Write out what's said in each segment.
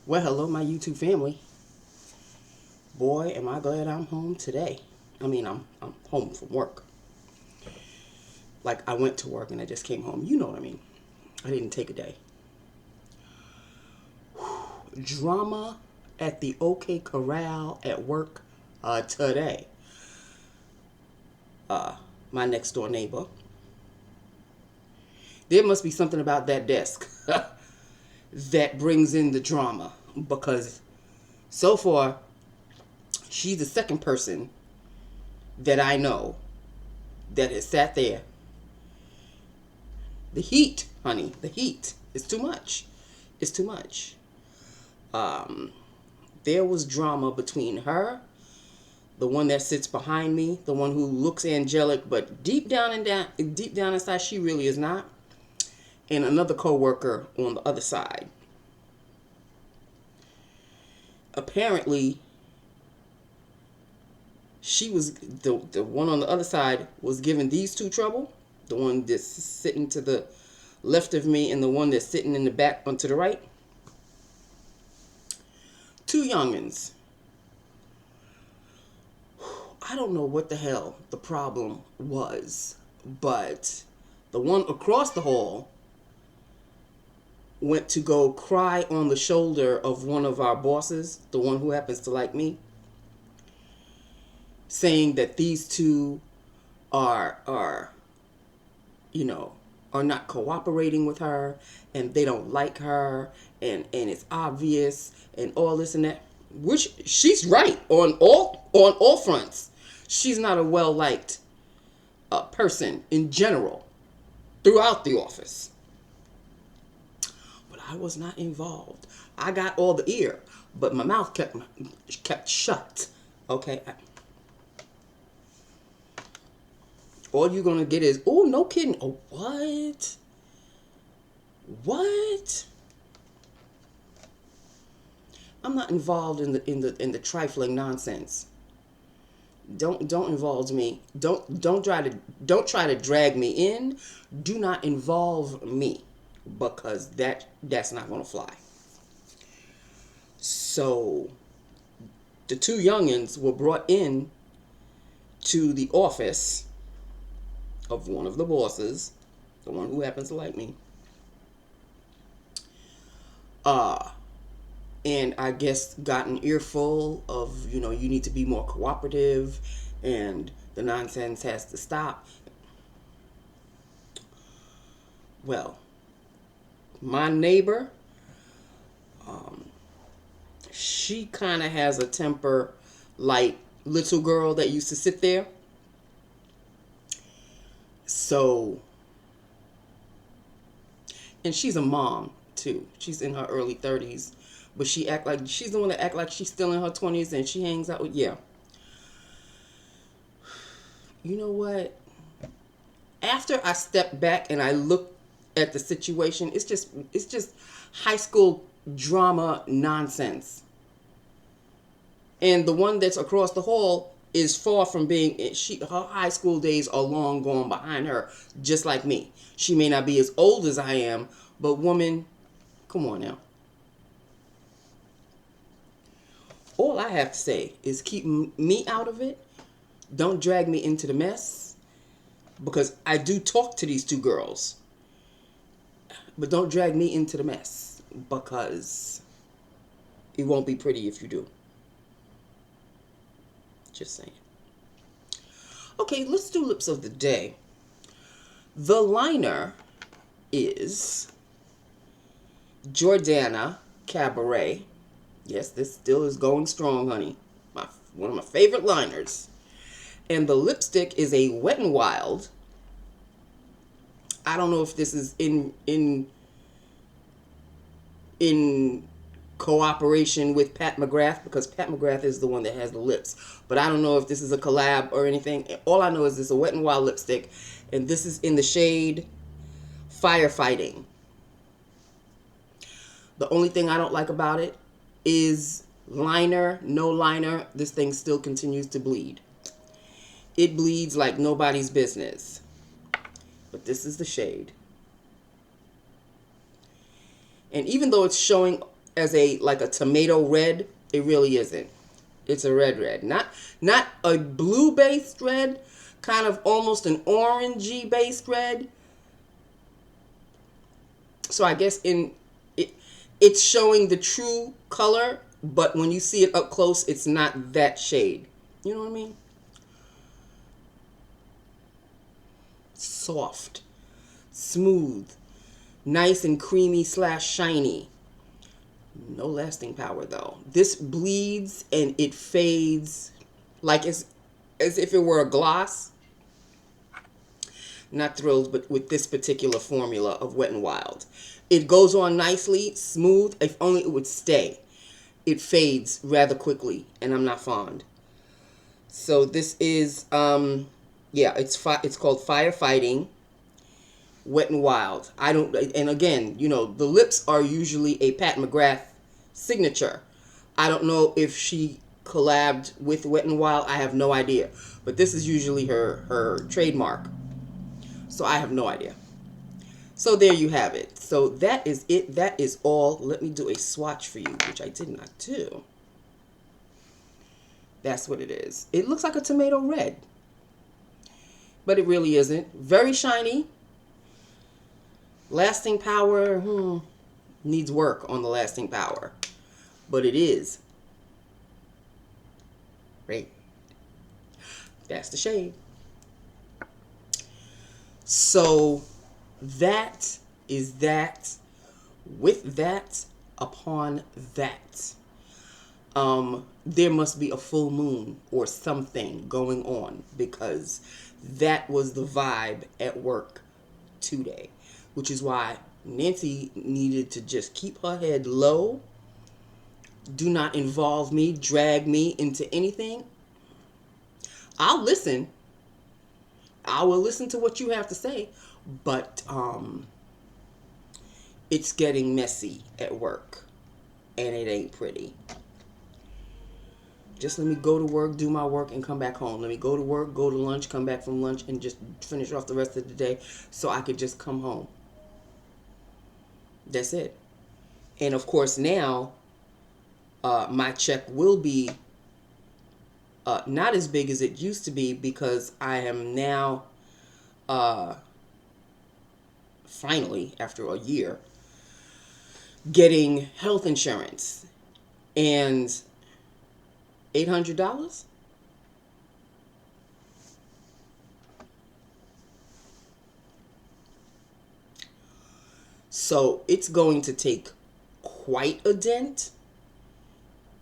Well, hello, my YouTube family. Boy, am I glad I'm home today. I'm home from work. Like, I went to work and I just came home. You know what I mean. I didn't take a day. Drama at the OK Corral at work today. My next door neighbor. There must be something about that desk that brings in the drama, because so far she's the second person that I know that has sat there. The heat, honey, the heat is too much. It's too much. There was drama between her, the one that sits behind me, the one who looks angelic, but deep down inside, she really is not, and another coworker on the other side. Apparently, she was the one on the other side was giving these two trouble. The one that's sitting to the left of me and the one that's sitting in the back to the right. Two youngins. I don't know what the hell the problem was, but the one across the hall went to go cry on the shoulder of one of our bosses, the one who happens to like me, saying that these two are not cooperating with her, and they don't like her, and it's obvious, and all this and that. Which she's right on all fronts. She's not a well-liked person in general throughout the office. But I was not involved. I got all the ear, but my mouth kept shut. Okay. All you're gonna get is, oh, no kidding. Oh, what? What? I'm not involved in the trifling nonsense. Don't involve me. Don't try to drag me in. Do not involve me, because that's not gonna fly. So the two youngins were brought in to the office of one of the bosses, the one who happens to like me. And I guess got an earful of, you need to be more cooperative and the nonsense has to stop. Well, my neighbor, she kind of has a temper like little girl that used to sit there. So, and she's a mom too. She's in her early 30s, but she's the one that act like she's still in her 20s, and she hangs out with, yeah. You know what? After I stepped back and I looked at the situation, it's just high school drama nonsense. And the one that's across the hall is far from being, her high school days are long gone behind her, just like me. She may not be as old as I am, but woman, come on now. All I have to say is keep me out of it. Don't drag me into the mess, because I do talk to these two girls. But don't drag me into the mess, because it won't be pretty if you do. Just saying. Okay, let's do lips of the day. The liner is Jordana Cabaret. Yes, this still is going strong, honey. One of my favorite liners. And the lipstick is a Wet n Wild. I don't know if this is in cooperation with Pat McGrath, because Pat McGrath is the one that has the lips. But I don't know if this is a collab or anything. All I know is this is a Wet n Wild lipstick, and this is in the shade Firefighting. The only thing I don't like about it is liner, no liner. This thing still continues to bleed. It bleeds like nobody's business. But this is the shade. And even though it's showing as a like a tomato red. It really isn't. It's a red. Not a blue based red, kind of almost an orangey based red. So I guess it's showing the true color, but when you see it up close, it's not that shade. You know what I mean? Soft, smooth, nice and creamy / shiny. No lasting power though. This bleeds and it fades like as if it were a gloss. Not thrilled but with this particular formula of Wet n Wild. It goes on nicely, smooth. If only it would stay. It fades rather quickly, and I'm not fond. So this is yeah, it's called Firefighting Wet n Wild. I don't, and again, you know, the lips are usually a Pat McGrath signature. I don't know if she collabed with Wet n Wild. I have no idea. But this is usually her trademark. So I have no idea. So there you have it. So that is it. That is all. Let me do a swatch for you, which I did not do. That's what it is. It looks like a tomato red. But it really isn't. Very shiny. Lasting power, needs work on the lasting power. But it is red. That's the shade. So that is that. With that, upon that. There must be a full moon or something going on, because that was the vibe at work today, which is why Nancy needed to just keep her head low. Do not involve me, drag me into anything. I'll listen. I will listen to what you have to say, but it's getting messy at work, and it ain't pretty. Just let me go to work, do my work, and come back home. Let me go to work, go to lunch, come back from lunch, and just finish off the rest of the day so I could just come home. That's it. And of course now, my check will be not as big as it used to be, because I am now, finally, after a year, getting health insurance. And $800? So it's going to take quite a dent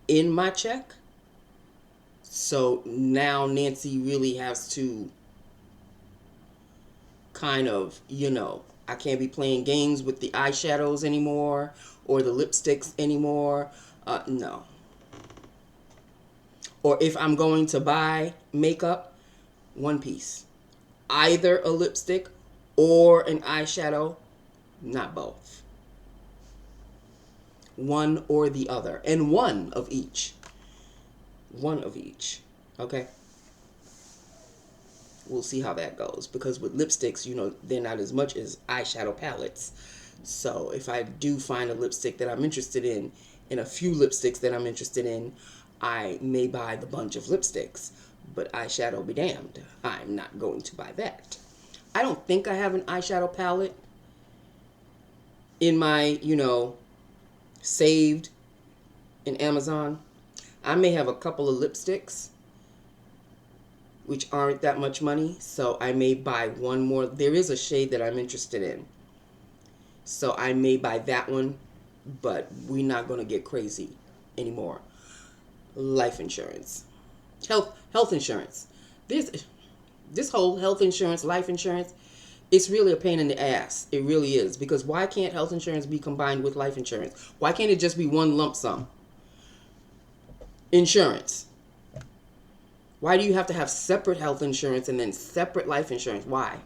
in my check. So now Nancy really has to kind of, you know, I can't be playing games with the eyeshadows anymore or the lipsticks anymore. No. Or if I'm going to buy makeup, one piece. Either a lipstick or an eyeshadow, not both. One or the other. And one of each. One of each. Okay? We'll see how that goes. Because with lipsticks, you know, they're not as much as eyeshadow palettes. So if I do find a lipstick that I'm interested in, and a few lipsticks that I'm interested in, I may buy the bunch of lipsticks. But eyeshadow be damned. I'm not going to buy that. I don't think I have an eyeshadow palette in my, you know, saved in Amazon. I may have a couple of lipsticks, which aren't that much money, so I may buy one more. There is a shade that I'm interested in, so I may buy that one, but we're not going to get crazy anymore. Life insurance. Health insurance. This whole health insurance, life insurance, it's really a pain in the ass. It really is. Because why can't health insurance be combined with life insurance? Why can't it just be one lump sum insurance? Why do you have to have separate health insurance and then separate life insurance? Why?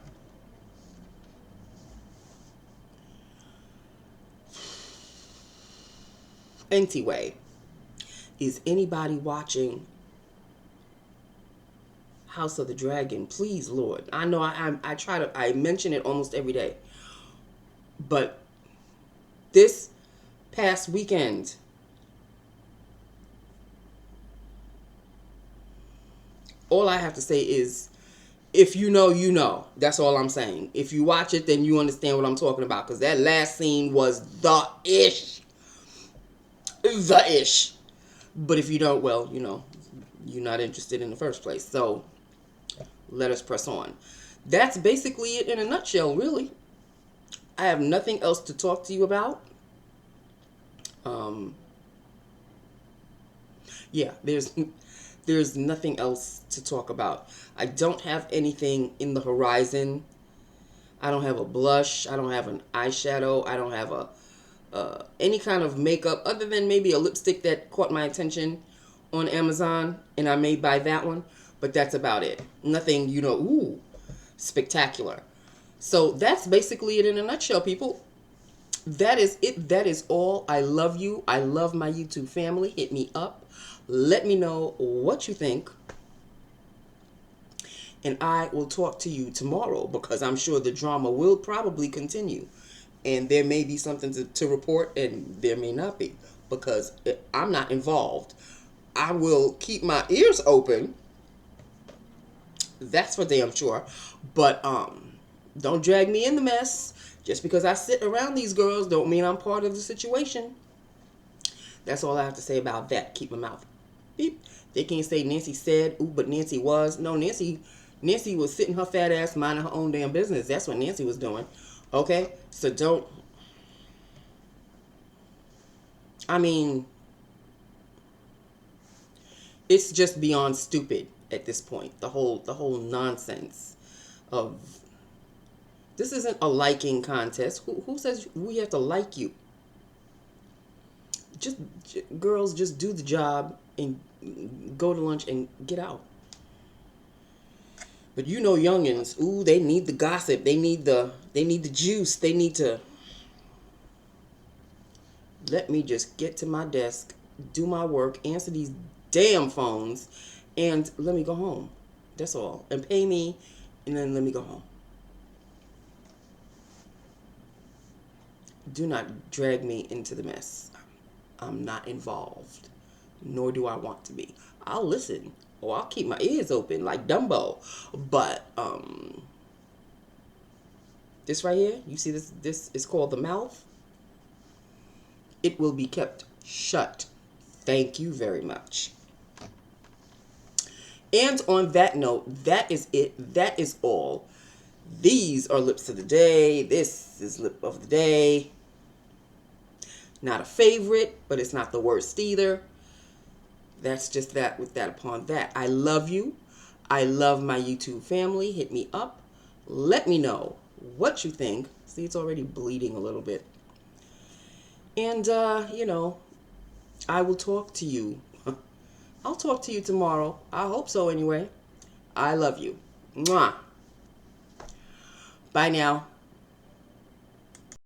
Anyway, is anybody watching House of the Dragon? Please, Lord. I know I mention it almost every day. But this past weekend. All I have to say is, if you know, you know. That's all I'm saying. If you watch it, then you understand what I'm talking about. Because that last scene was the ish. The ish. But if you don't, well, you know, you're not interested in the first place. So let us press on. That's basically it in a nutshell, really. I have nothing else to talk to you about. Um, yeah, there's nothing else to talk about. I don't have anything in the horizon. I don't have a blush. I don't have an eyeshadow. I don't have a any kind of makeup other than maybe a lipstick that caught my attention on Amazon, and I may buy that one. But that's about it. Nothing, you know, ooh, spectacular. So that's basically it in a nutshell, people. That is it. That is all. I love you. I love my YouTube family. Hit me up. Let me know what you think. And I will talk to you tomorrow because I'm sure the drama will probably continue. And there may be something to report and there may not be because I'm not involved. I will keep my ears open. That's for damn sure. But don't drag me in the mess. Just because I sit around these girls don't mean I'm part of the situation. That's all I have to say about that. Keep my mouth beep. They can't say Nancy said, ooh, but Nancy was. No, Nancy was sitting her fat ass minding her own damn business. That's what Nancy was doing. Okay? So don't. I mean, it's just beyond stupid at this point. The whole nonsense of this isn't a liking contest. Who says we have to like you? Just girls, just do the job and go to lunch and get out. But you know, youngins, ooh, they need the gossip. They need the juice. They need to. Let me just get to my desk, do my work, answer these damn phones, and let me go home. That's all. And pay me, and then let me go home. Do not drag me into the mess. I'm not involved, nor do I want to be. I'll listen, or I'll keep my ears open like Dumbo. But this right here, you see this? This is called the mouth. It will be kept shut. Thank you very much. And on that note, that is it. That is all. These are lips of the day. This is lip of the day. Not a favorite, but it's not the worst either. That's just that with that upon that. I love you. I love my YouTube family. Hit me up. Let me know what you think. See, it's already bleeding a little bit. And, you know, I will talk to you. I'll talk to you tomorrow. I hope so anyway. I love you. Mwah. Bye now.